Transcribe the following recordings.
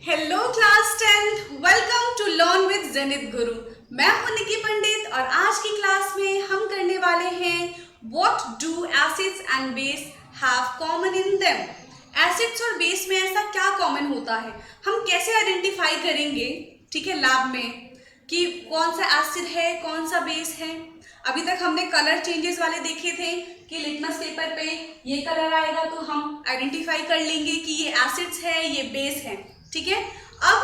Hello class 10th, welcome to learn with Jenit Guru. मैं हूं निकी पंडित और आज की क्लास में हम करने वाले हैं what do acids and base have common in them. Acids और बेस में ऐसा क्या कॉमन होता है, हम कैसे आइडेंटिफाई करेंगे, ठीक है, लैब में कि कौन सा एसिड है कौन सा बेस है। अभी तक हमने कलर चेंजेस वाले देखे थे कि लिटमस पेपर पे ये कलर आएगा तो हम आइडेंटिफाई कर लेंगे कि ये एसिड्स है ये बेस है, ठीक है। अब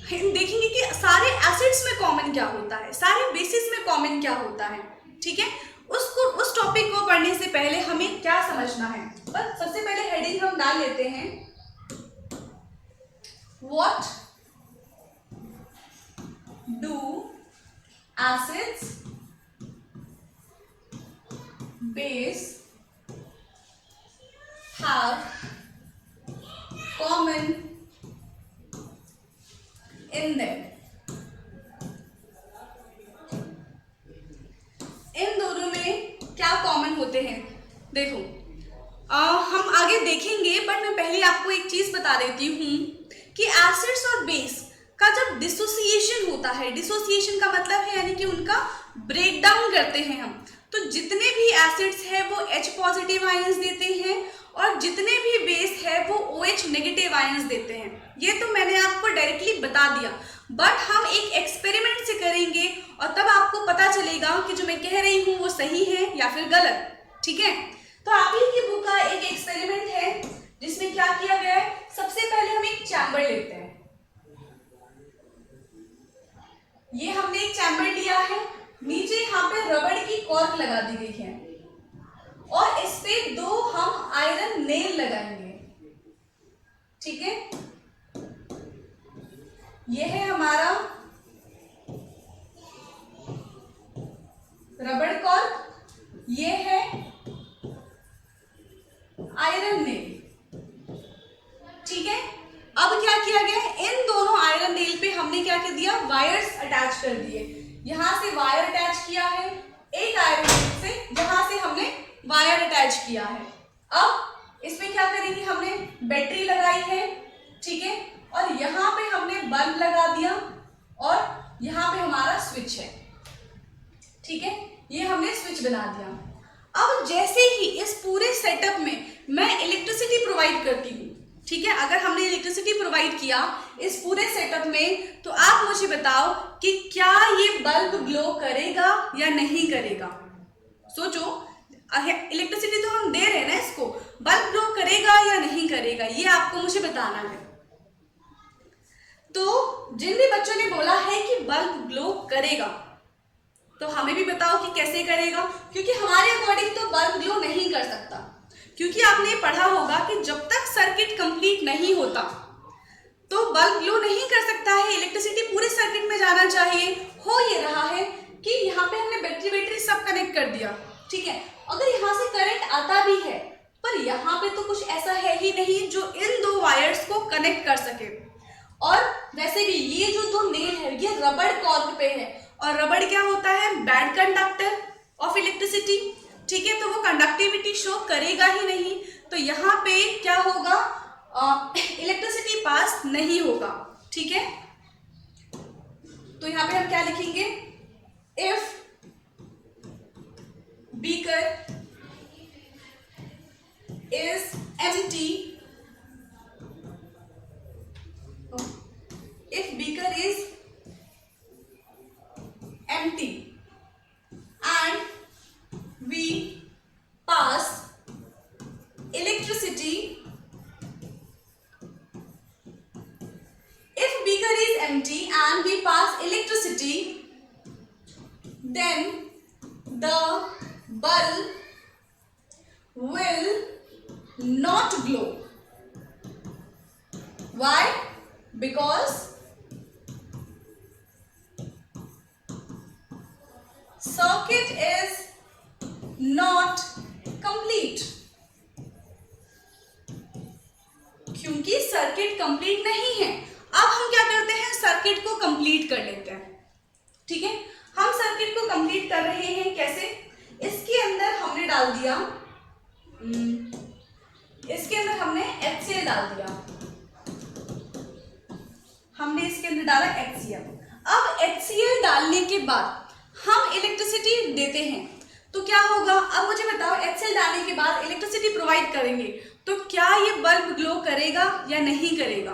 हम देखेंगे कि सारे एसिड्स में कॉमन क्या होता है, सारे बेसिस में कॉमन क्या होता है, ठीक है। उस टॉपिक को पढ़ने से पहले हमें क्या समझना है, बस सबसे पहले हेडिंग हम डाल लेते हैं what do acids base have common in them. इन दोनों में क्या कॉमन होते हैं, देखो हम आगे देखेंगे, बट मैं पहले आपको एक चीज बता देती हूँ कि एसिड्स और बेस का जब डिसोसिएशन होता है, डिसोसिएशन का मतलब है यानी कि उनका ब्रेक डाउन करते हैं हम, तो जितने भी एसिड्स है वो H पॉजिटिव आयंस देते हैं और जितने भी बेस है वो OH नेगेटिव आयंस देते हैं। ये तो मैंने आपको डायरेक्टली बता दिया, बट हम एक एक्सपेरिमेंट से करेंगे और तब आपको पता चलेगा कि जो मैं कह रही हूँ वो सही है या फिर गलत, ठीक है। तो आप ही की बुक का एक एक्सपेरिमेंट है जिसमें क्या किया गया है, सबसे पहले हम एक चैम्बर लेते हैं। ये हमने एक चैम्बर लिया है, नीचे यहाँ पे रबड़ की कॉर्क लगा दी गई है और इस पे 2 हम आयरन नेल लगाएंगे, ठीक है। ये है हमारा रबड़ कॉर्क, ये है आयरन नेल, ठीक है। अब क्या किया गया है, इन दोनों आयरन नेल पे हमने क्या कर दिया, वायर्स अटैच कर दिए। यहां से वायर अटैच किया है एक आयरन नेल से, जहां से हमने वायर अटैच किया है। अब इसमें क्या करेंगे, हमने बैटरी लगाई है, ठीक है, और यहां पे हमने बल्ब लगा दिया और यहां पे हमारा स्विच है, ठीक है। ये हमने स्विच बना दिया। अब जैसे ही इस पूरे सेटअप में मैं इलेक्ट्रिसिटी प्रोवाइड करती हूँ, ठीक है, अगर हमने इलेक्ट्रिसिटी प्रोवाइड किया इस पूरे सेटअप में, तो आप मुझे बताओ कि क्या ये बल्ब ग्लो करेगा या नहीं करेगा। सोचो, इलेक्ट्रिसिटी तो हम दे रहे हैं ना इसको, बल्ब ग्लो करेगा या नहीं करेगा, ये आपको मुझे बताना है। तो जिन भी बच्चों ने बोला है कि बल्ब ग्लो करेगा, तो हमें भी बताओ कि कैसे करेगा, क्योंकि हमारे अकॉर्डिंग तो बल्ब ग्लो नहीं कर सकता, क्योंकि आपने पढ़ा होगा कि जब तक सर्किट कंप्लीट नहीं होता तो बल्ब ग्लो नहीं कर सकता है, इलेक्ट्रिसिटी पूरे सर्किट में जाना चाहिए। हो ये रहा है कि यहाँ पे हमने बैटरी सब कनेक्ट कर दिया, ठीक है। अगर यहाँ से करंट आता भी है, पर यहाँ पे तो कुछ ऐसा है ही नहीं जो इन 2 वायर्स को कनेक्ट कर सके। और वैसे भी ये जो 2 नेल है ये रबड़ कॉर्क पे है, और रबड़ क्या होता है, बैड कंडक्टर ऑफ इलेक्ट्रिसिटी, ठीक है, तो वो कंडक्टिविटी शो करेगा ही नहीं। तो यहाँ पे क्या होगा, इलेक्ट्रिसिटी पास नहीं होगा, ठीक है। तो यहाँ पे हम क्या लिखेंगे, if beaker is empty, if beaker is empty and we pass electricity, if beaker is empty and we pass electricity, then the bulb will not glow. Why? Because circuit is not complete, क्योंकि circuit complete नहीं है। अब हम क्या करते हैं, circuit को complete कर लेते हैं, ठीक है। हम सर्किट को कंप्लीट कर रहे हैं कैसे, इसके अंदर हमने डाल दिया इसके अंदर हमने HCl डाल दिया, हमने इसके अंदर डाला HCl। अब HCl डालने के बाद हम इलेक्ट्रिसिटी देते हैं तो क्या होगा, अब मुझे बताओ HCl डालने के बाद इलेक्ट्रिसिटी प्रोवाइड करेंगे तो क्या ये बल्ब ग्लो करेगा या नहीं करेगा।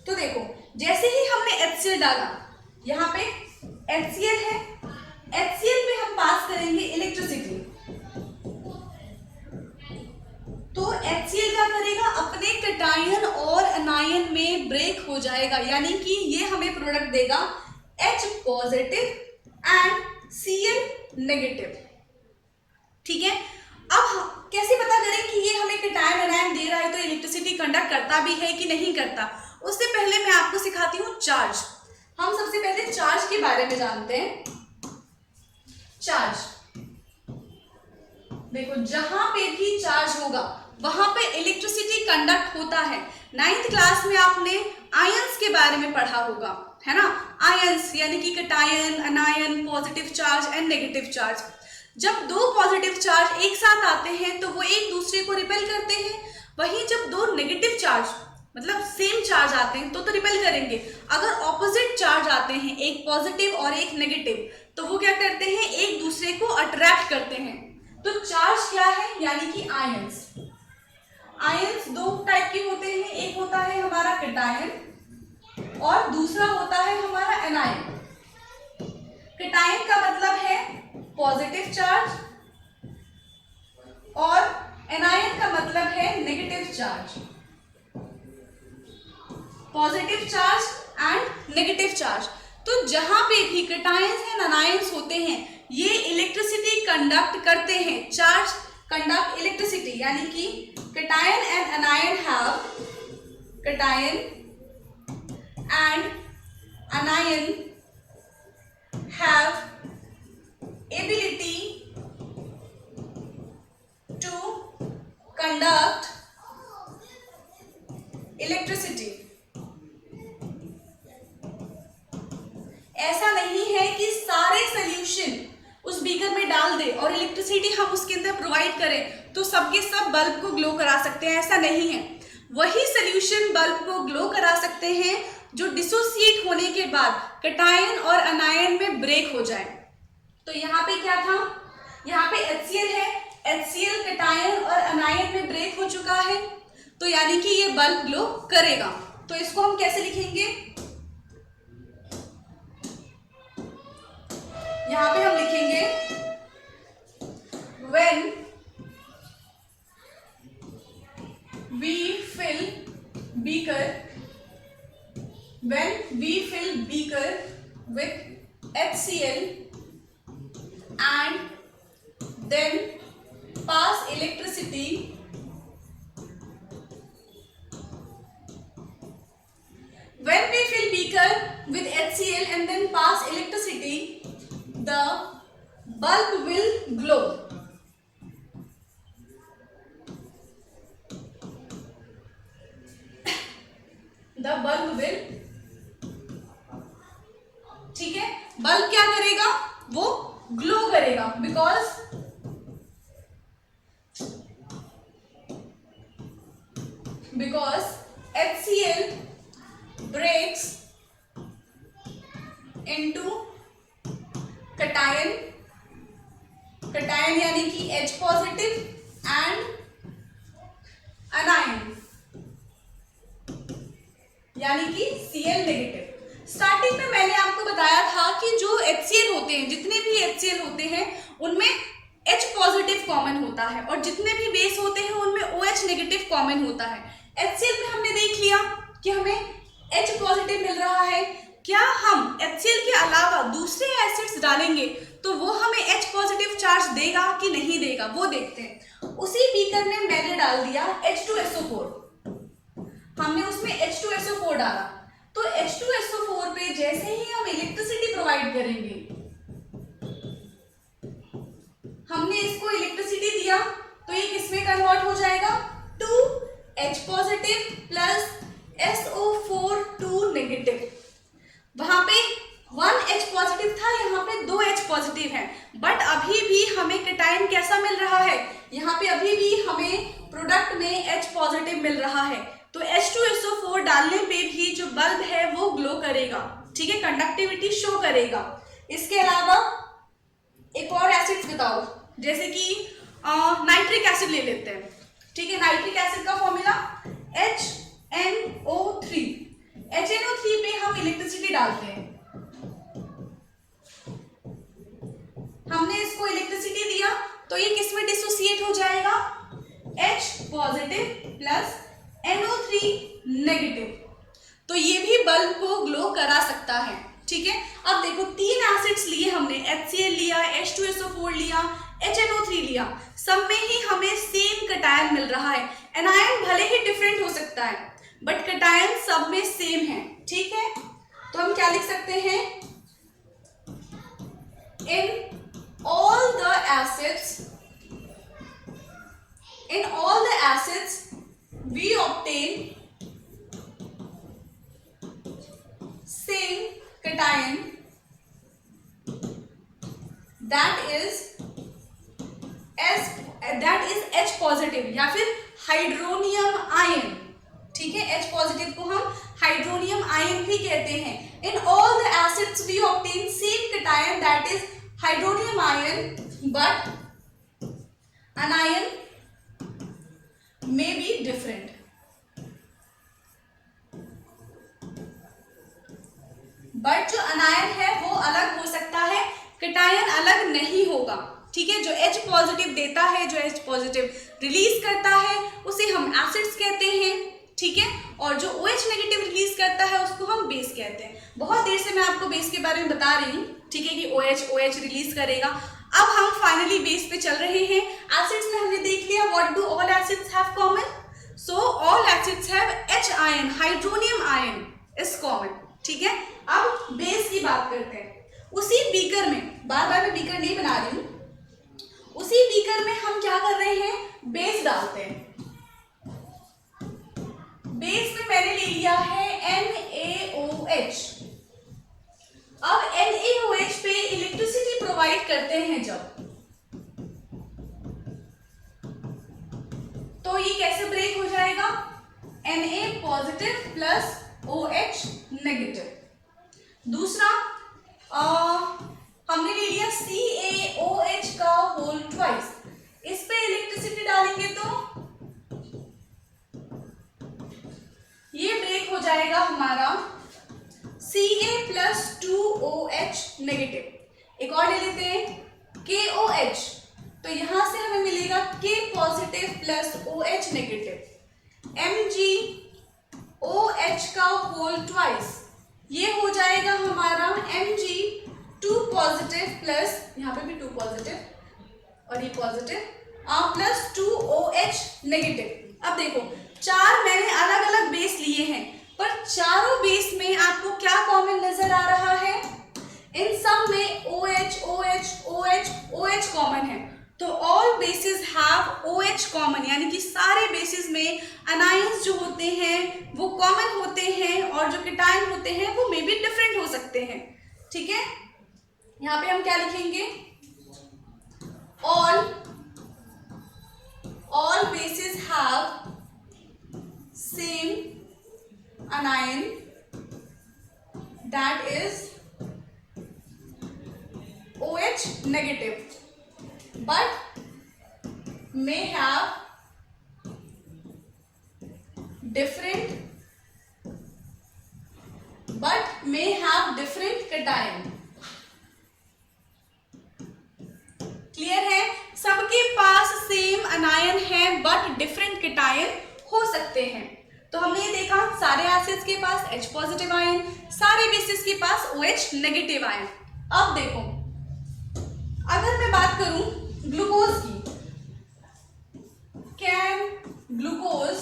तो देखो जैसे ही हमने HCl डाला, यहाँ पे HCl है, HCl पे हम पास करेंगे इलेक्ट्रिसिटी, तो HCl क्या करेगा, अपने कैटायन और अनायन में ब्रेक हो जाएगा, यानी कि ये हमें प्रोडक्ट देगा H positive and Cl negative. ठीक है, अब कैसे पता करें कि ये हमें कैटायन अनायन दे रहा है तो इलेक्ट्रिसिटी कंडक्ट करता भी है कि नहीं करता। उससे पहले मैं आपको सिखाती हूँ चार्ज। हम सबसे पहले चार्ज के बारे में जानते हैं। चार्ज, देखो जहां पे भी चार्ज होगा वहां पे इलेक्ट्रिसिटी कंडक्ट होता है। 9th क्लास में आपने आयंस के बारे में पढ़ा होगा, है ना। आयंस यानी कि cation, अनायन, positive charge and negative charge. जब दो पॉजिटिव चार्ज एक साथ आते हैं तो वो एक दूसरे को रिपेल करते हैं, वहीं जब दो नेगेटिव चार्ज मतलब सेम चार्ज आते हैं तो रिपेल करेंगे। अगर ऑपोजिट चार्ज आते हैं, एक पॉजिटिव और एक नेगेटिव, तो वो क्या करते हैं, एक दूसरे को अट्रैक्ट करते हैं। तो चार्ज क्या है, यानी कि आयंस। आयंस दो टाइप के होते हैं, एक होता है हमारा कैटायन और दूसरा होता है हमारा एनायन। कैटायन का मतलब है पॉजिटिव चार्ज और एनायन का मतलब है negative charge. Positive charge and negative charge. तो जहां पे भी कैटायंस एंड अनायंस होते हैं ये इलेक्ट्रिसिटी कंडक्ट करते हैं। चार्ज कंडक्ट इलेक्ट्रिसिटी, यानी कि cation and अनायन have, cation and अनायन have ability to conduct electricity। ऐसा नहीं है कि सारे सॉल्यूशन उस बीकर में डाल दे और इलेक्ट्रिसिटी हम उसके अंदर प्रोवाइड करें तो सबके सब बल्ब को ग्लो करा सकते हैं, ऐसा नहीं है। वही सॉल्यूशन बल्ब को ग्लो करा सकते हैं जो डिसोसिएट होने के बाद कैटायन और अनायन में ब्रेक हो जाए। तो यहाँ पे क्या था, यहाँ पे HCl है, HCl कैटायन और अनायन में ब्रेक हो चुका है, तो यानी कि ये बल्ब ग्लो करेगा। तो इसको हम कैसे लिखेंगे, यहाँ पे हम लिखेंगे when we fill beaker with HCl and then pass electricity, when we fill beaker with HCl and then pass electricity, the bulb will glow। The bulb will, ठीक है, बल्ब क्या करेगा, वो ग्लो करेगा because HCl breaks into cation यानी कि H positive and अनायन यानी कि Cl नेगेटिव। स्टार्टिंग में मैंने आपको बताया था कि जो HCl होते हैं, जितने भी HCl होते हैं उनमें H पॉजिटिव कॉमन होता है और जितने भी बेस होते हैं उनमें OH नेगेटिव कॉमन होता है। HCl में हमने देख लिया कि हमें H पॉजिटिव मिल रहा है। क्या हम HCl के अलावा दूसरे एसिड्स डालेंगे तो वो हमें H पॉजिटिव चार्ज देगा कि नहीं देगा, वो देखते हैं। उसी बीकर में मैंने डाल दिया H2SO4, हमने उसमें H2SO4 डाला, तो H2SO4 पे जैसे ही हम इलेक्ट्रिसिटी प्रोवाइड करेंगे, हमने इसको इलेक्ट्रिसिटी दिया तो ये किसमें कन्वर्ट हो जाएगा, 2H positive plus SO4 2 negative. वहां पे 1H पॉजिटिव था, यहाँ पे 2H पॉजिटिव है, बट अभी भी हमें कैटायन कैसा मिल रहा है, यहाँ पे अभी भी हमें प्रोडक्ट में H पॉजिटिव मिल रहा है। तो H2SO4 डालने पे भी जो बल्ब है वो ग्लो करेगा, ठीक है, कंडक्टिविटी शो करेगा। इसके अलावा एक और एसिड्स बताओ, जैसे कि नाइट्रिक एसिड ले लेते हैं, ठीक है। नाइट्रिक एसिड का फॉर्मूला HNO3। HNO3 पे हम इलेक्ट्रिसिटी डालते हैं, हमने इसको इलेक्ट्रिसिटी दिया तो ये किस में डिसोसिएट हो जाएगा, H positive plus NO3 negative. तो ये भी बल्ब को ग्लो करा सकता है, ठीक है। अब देखो 3 एसिड्स लिए हमने, HCl लिया, H2SO4 लिया, HNO3 लिया, सब में ही हमें सेम कटायन मिल रहा है। एनायन भले ही डिफरेंट हो सकता है बट कटायन सब में सेम है, ठीक है। तो हम क्या लिख सकते हैं, इन all the acids we obtain same cation that is H positive या फिर हाइड्रोनियम आयन, ठीक है। H पॉजिटिव को हम हाइड्रोनियम आयन भी कहते हैं। In all the acids we obtain same cation that is hydronium ion, but anion may be different. But जो अनायन है वो अलग हो सकता है, कटायन अलग नहीं होगा, ठीक है। जो H पॉजिटिव देता है, जो H पॉजिटिव रिलीज करता है उसे हम एसिड्स कहते हैं, ठीक है। और जो OH नेगेटिव रिलीज करता है उसको हम बेस कहते हैं। बहुत देर से मैं आपको बेस के बारे में बता रही हूँ, ठीक है, कि OH रिलीज करेगा। अब हम फाइनली बेस पे चल रहे हैं। एसिड्स में हमने देख लिया what do all acids have common, so all acids have H ion, hydronium ion is common, ठीक है। अब बेस की बात करते हैं। उसी बीकर में, बार बार मैं बीकर नहीं बना रही हूँ, उसी बीकर में हम क्या कर रहे हैं, बेस डालते हैं। बेस में मैंने ले लिया है NaOH। अब NaOH पे इलेक्ट्रिसिटी प्रोवाइड करते हैं जब, तो ये कैसे ब्रेक हो जाएगा, Na positive plus OH negative. दूसरा हमने ले लिया CaOH का होल ट्वाइस, इस पे इलेक्ट्रिसिटी डालेंगे तो ये ब्रेक हो जाएगा हमारा Ca प्लस 2OH नेगेटिव। एक और ले लेते हैं KOH, तो यहां से हमें मिलेगा K positive plus OH negative. MgOH का होल ट्वाइस, ये हो जाएगा हमारा Mg2 पॉजिटिव प्लस, यहाँ पे भी 2 पॉजिटिव और ये पॉजिटिव प्लस 2OH नेगेटिव। अब देखो 4 मैंने अलग अलग बेस लिए हैं, पर चारों बेस में आपको क्या कॉमन नजर आ रहा है, इन सब में OH OH OH OH common है। तो all basis have OH common, यानी कि सारे बेसिस में अनायंस जो होते हैं वो कॉमन होते हैं और जो कीटायन होते हैं वो मे बी डिफरेंट हो सकते हैं, ठीक है। यहाँ पे हम क्या लिखेंगे, all bases have same anion that is OH negative but may have different cation। Clear है, सबके पास सेम अनायन है बट डिफरेंट कीटायन हो सकते हैं। तो हमने ये देखा सारे एसिड्स के पास H पॉजिटिव आयन, सारे बेसिस के पास OH नेगेटिव आयन। अब देखो अगर मैं बात करूं ग्लूकोज की, कैन ग्लूकोज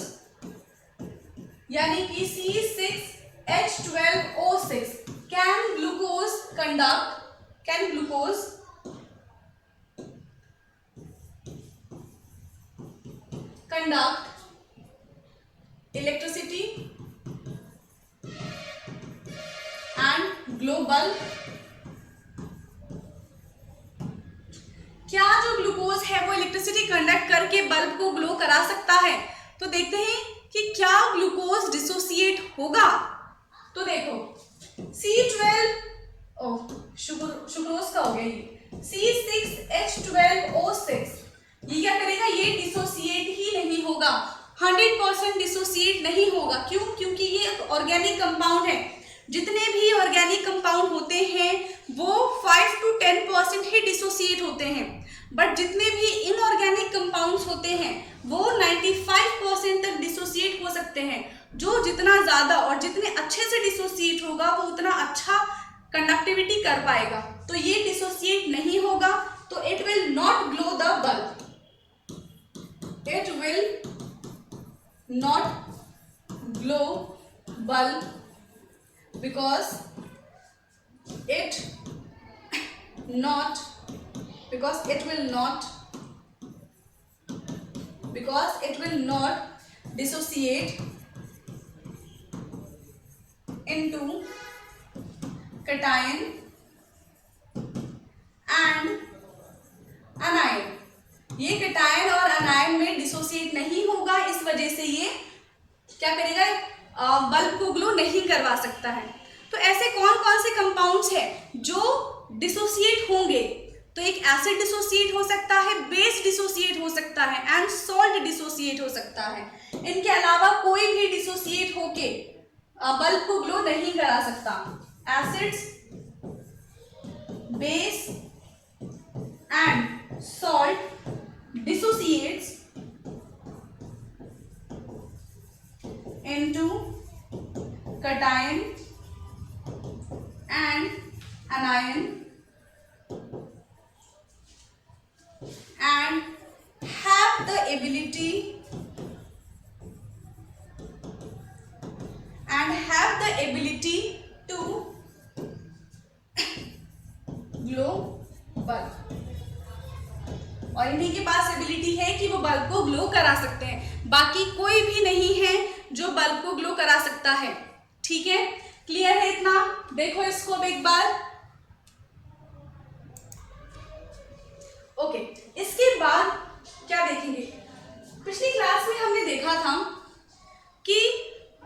यानी कि C6H12O6 can glucose conduct electricity and glow bulb। क्या जो ग्लूकोज है वो इलेक्ट्रिसिटी कंडक्ट करके बल्ब को ग्लो करा सकता है? तो देखते हैं कि क्या ग्लूकोज डिसोसिएट होगा। तो देखो C12 शुक्रोज का हो गया ये C6H12O6, ये क्या करेगा, ये डिसोसिएट ही नहीं होगा, 100% डिसोसिएट नहीं होगा। क्यों? क्योंकि ये एक ऑर्गेनिक कंपाउंड है। जितने भी ऑर्गेनिक कंपाउंड होते हैं वो 5 to 10% ही डिसोसिएट होते हैं, बट जितने भी इनऑर्गेनिक कंपाउंड्स होते हैं वो 95% तक डिसोसिएट हो सकते हैं। जो जितना ज्यादा और जितने अच्छे से डिसोसिएट होगा वो उतना अच्छा कंडक्टिविटी कर पाएगा। तो ये डिसोसिएट नहीं होगा, तो it will not glow the bulb, it will not glow bulb because it will not dissociate into cation and anion। ये cation और anion में डिसोसिएट नहीं होगा, इस वजह से ये क्या करेगा, बल्ब को ग्लो नहीं करवा सकता है। तो ऐसे कौन कौन से कंपाउंड्स हैं जो डिसोसिएट होंगे? तो एक एसिड डिसोसिएट हो सकता है, बेस डिसोसिएट हो सकता है एंड सॉल्ट डिसोसिएट हो सकता है। इनके अलावा कोई भी डिसोसिएट होके बल्ब को ग्लो नहीं करा सकता। Acids, base and salt dissociates into cation and anion and have the ability to glow bulb, और इन्हीं के पास एबिलिटी है कि वो बल्ब को ग्लो करा सकते हैं। बाकी कोई भी नहीं है जो बल्ब को ग्लो करा सकता है। ठीक है, क्लियर है इतना? देखो इसको अब एक बार। ओके, इसके बाद क्या देखेंगे? पिछली क्लास में हमने देखा था कि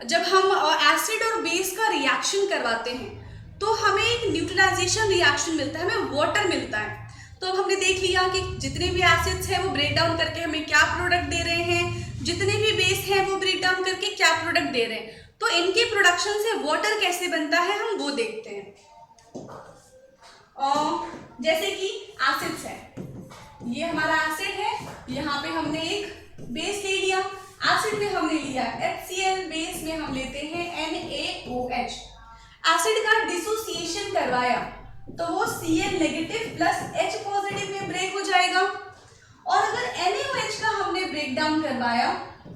जब हम एसिड और बेस का रिएक्शन करवाते हैं तो हमें एक न्यूट्रलाइजेशन रिएक्शन मिलता है, हमें वाटर मिलता है। तो अब हमने देख लिया कि जितने भी एसिड्स हैं वो ब्रेक डाउन करके हमें क्या प्रोडक्ट दे रहे हैं, जितने भी बेस हैं वो ब्रेक डाउन करके क्या प्रोडक्ट दे रहे हैं। तो इनके प्रोडक्शन से वाटर कैसे बनता है हम वो देखते हैं। जैसे कि एसिड्स है, ये हमारा एसिड है, यहाँ पे हमने एक बेस ले लिया, एसिड में हमने लिया HCl, बेस में हम लेते हैं NaOH। एसिड का डिसोसिएशन करवाया तो वो Cl negative plus H positive में ब्रेक हो जाएगा, और अगर NaOH का हमने ब्रेक डाउन करवाया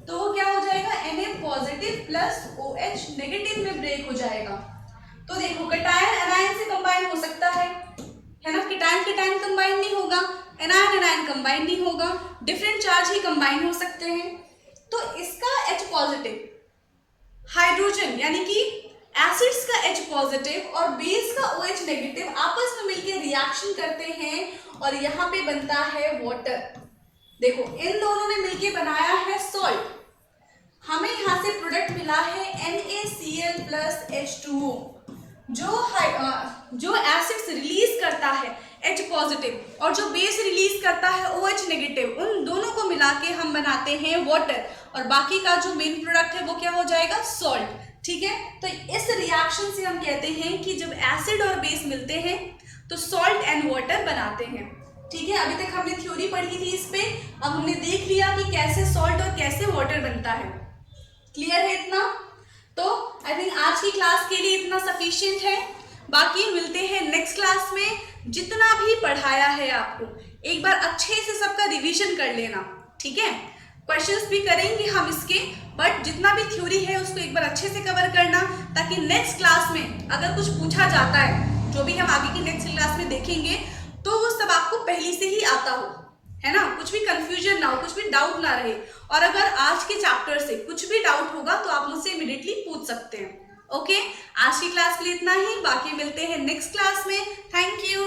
तो वो क्या हो जाएगा, Na positive plus OH negative में ब्रेक हो जाएगा। तो देखो कैटायन एनायन से कंबाइन हो सकता है ना, कैटायन कंबाइन नहीं होगा, एनायन कंबाइन नहीं होगा, डिफरेंट चार्ज ही कंबाइन हो सकते हैं। तो इसका H पॉजिटिव हाइड्रोजन यानी कि एसिड्स का H पॉजिटिव और बेस का OH नेगेटिव आपस में मिलकर रिएक्शन करते हैं और यहाँ पे बनता है वाटर। देखो इन दोनों ने मिलकर बनाया है सॉल्ट, हमें यहाँ से प्रोडक्ट मिला है NaCl प्लस H2O। जो एसिड्स रिलीज करता है H पॉजिटिव और जो बेस रिलीज करता है OH नेगेटिव, उन दोनों को मिला के हम बनाते हैं वाटर, और बाकी का जो मेन प्रोडक्ट है वो क्या हो जाएगा, सॉल्ट। ठीक है, तो इस रिएक्शन से हम कहते हैं कि जब एसिड और बेस मिलते हैं तो सॉल्ट एंड वाटर बनाते हैं। ठीक है, अभी तक हमने थ्योरी पढ़ी थी इस पे, अब हमने देख लिया कि कैसे सॉल्ट और कैसे वाटर बनता है। क्लियर है इतना? तो आई थिंक आज की क्लास के लिए इतना सफिशिएंट है। बाकी मिलते हैं नेक्स्ट क्लास में। जितना भी पढ़ाया है आपको एक बार अच्छे से सबका रिवीजन कर लेना। ठीक है, क्वेश्चंस भी करेंगे हम इसके, बट जितना भी थ्योरी है उसको एक बार अच्छे से कवर करना, ताकि नेक्स्ट क्लास में अगर कुछ पूछा जाता है, जो भी हम आगे की नेक्स्ट क्लास में देखेंगे, तो वो सब आपको पहले से ही आता हो, है ना, कुछ भी कंफ्यूजन ना हो, कुछ भी डाउट ना रहे। और अगर आज के चैप्टर से कुछ भी डाउट होगा तो आप मुझसे इमीडिएटली पूछ सकते हैं। ओके, आज की क्लास के लिए इतना ही, बाकी मिलते हैं नेक्स्ट क्लास में। Thank you.